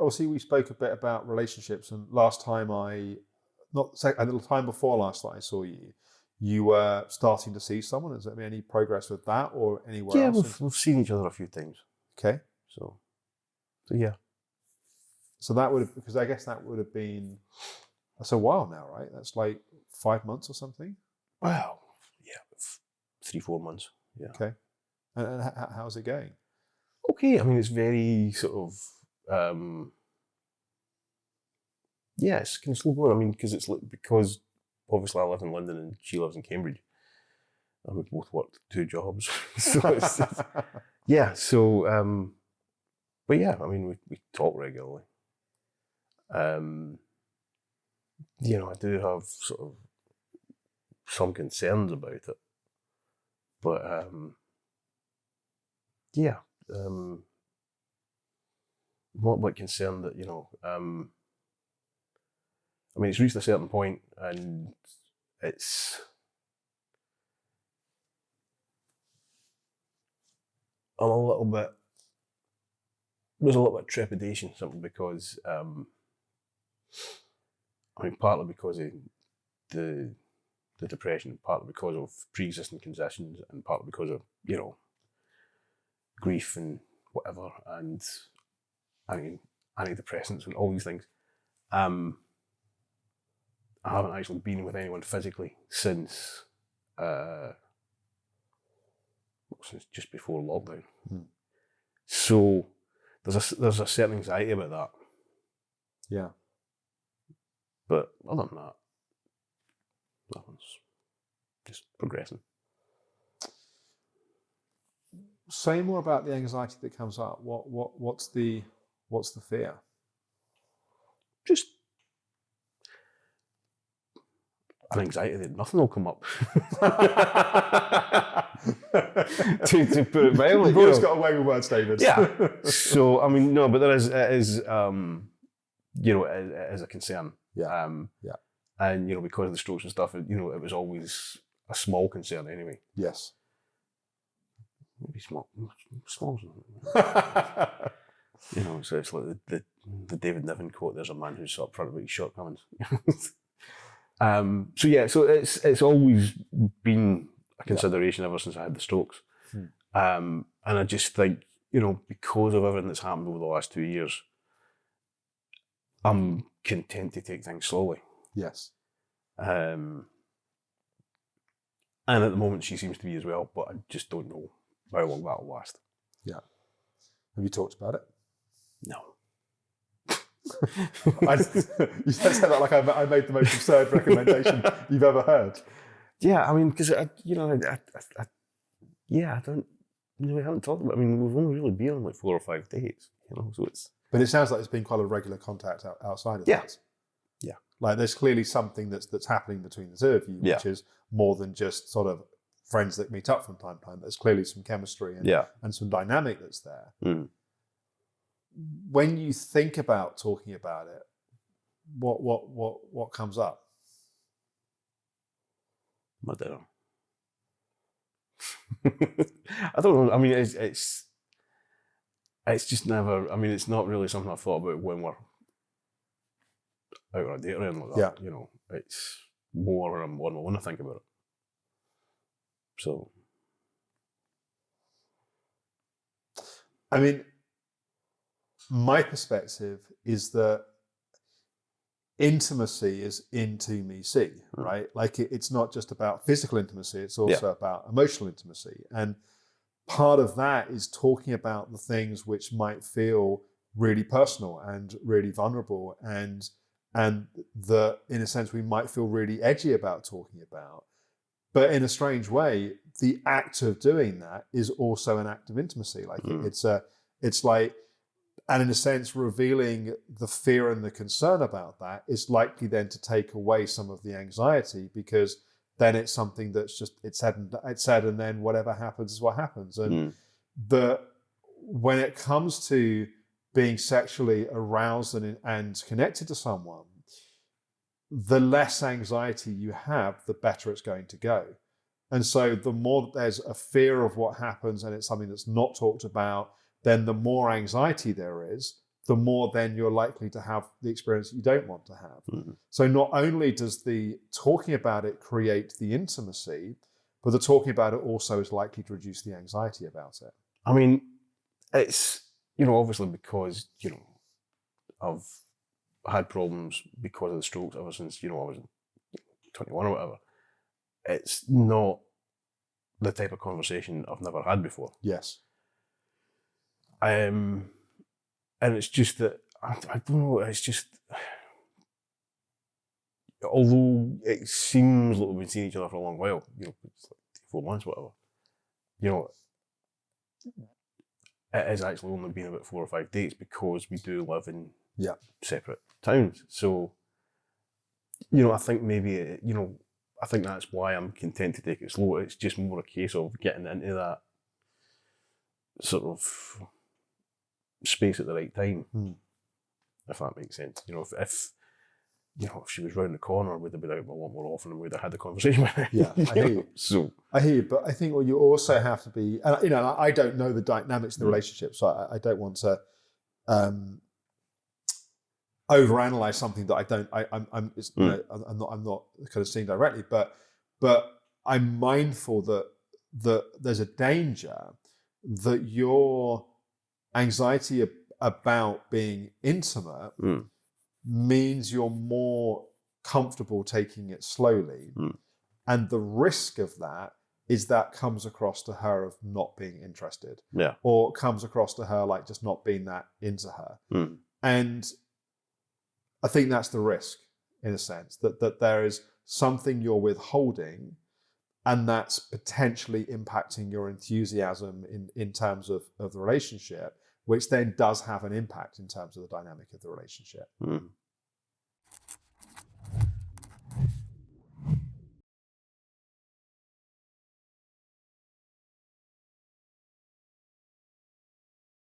obviously we spoke a bit about relationships, and last time a little time before last that I saw you, you were starting to see someone. Has there been any progress with that or anywhere else? Yeah, we've seen each other a few times. Okay. So yeah. So that would have, because I guess that would have been, that's a while now, right? That's like 5 months or something? Well, yeah, 3-4 months. Yeah. Okay. And how's it going? Okay, I mean, it's very sort of, yeah, it's kind of slow going. I mean, because obviously I live in London and she lives in Cambridge, and we both worked 2 jobs. So it's yeah, so, but yeah, I mean, we talk regularly. You know, I do have sort of some concerns about it, but yeah, I'm not a bit concerned that, you know, I mean, it's reached a certain point and there's a little bit of trepidation, simply because, I mean, partly because of the depression, partly because of pre-existing conditions, and partly because of, you know, grief and whatever, and I mean, antidepressants and all these things. I haven't actually been with anyone physically since just before lockdown. So there's a certain anxiety about that. Yeah. But other than that, nothing's just progressing. Say more about the anxiety that comes up. What's the fear? Just an anxiety that nothing will come up. to put it mildly. You've always got away with words, David. Yeah. So I mean, no, but it is you know, it is a concern. Yeah. Yeah. And you know, because of the strokes and stuff, you know, it was always a small concern anyway. Yes. Maybe small. You know, so it's like the David Niven quote, "There's a man who's upfront about his shortcomings." So yeah, so it's always been a consideration ever since I had the strokes. And I just think, you know, because of everything that's happened over the last 2 years, I'm content to take things slowly. Yes. And at the moment she seems to be as well, but I just don't know how long that'll last. Yeah. Have you talked about it? No. You said that like I made the most absurd recommendation you've ever heard. Yeah, I mean, because you know, yeah, I don't, you know, we haven't talked about. I mean, we've only really been on like 4 or 5 dates, you know, so it's. But it sounds like it's been quite a regular contact outside of that. Yeah. Like there's clearly something that's happening between the two of you, which is more than just sort of friends that meet up from time to time. There's clearly some chemistry and some dynamic that's there. When you think about talking about it, what comes up? I don't know. I don't know. I mean, it's just never. I mean, it's not really something I've thought about when we're out on a date or anything like that. You know, it's more when I'm on my own to think about it. So, I mean, my perspective is that intimacy is intimacy, right? Like it's not just about physical intimacy, it's also about emotional intimacy. And part of that is talking about the things which might feel really personal and really vulnerable and that in a sense we might feel really edgy about talking about. But in a strange way, the act of doing that is also an act of intimacy. Like it's like, and in a sense, revealing the fear and the concern about that is likely then to take away some of the anxiety, because then it's something that's just, it's said, and then whatever happens is what happens. And when it comes to being sexually aroused and connected to someone, the less anxiety you have, the better it's going to go. And so the more that there's a fear of what happens and it's something that's not talked about, then the more anxiety there is, the more then you're likely to have the experience you don't want to have. Mm-hmm. So not only does the talking about it create the intimacy, but the talking about it also is likely to reduce the anxiety about it. I mean, it's, obviously because, I've had problems because of the strokes ever since, I was 21 or whatever. It's not the type of conversation I've never had before. Yes. And it's just that, I don't know, it's just, although it seems like we've been seeing each other for a long while, it's like 4 months, whatever, it has actually only been about 4 or 5 days because we do live in separate towns. So, I think maybe, I think that's why I'm content to take it slow. It's just more a case of getting into that sort of space at the right time, if that makes sense. If she was round the corner, we'd have been out a lot more often and we'd have had the conversation with her. Yeah, I hear you. So I hear you, but I think you also have to be, I don't know the dynamics of the relationship, so I don't want to overanalyze something that I'm not kind of seeing directly, but I'm mindful that there's a danger that your anxiety about being intimate means you're more comfortable taking it slowly. And the risk of that is that comes across to her of not being interested. Yeah. Or comes across to her like just not being that into her. And I think that's the risk, in a sense, that there is something you're withholding and that's potentially impacting your enthusiasm in terms of the relationship, which then does have an impact in terms of the dynamic of the relationship.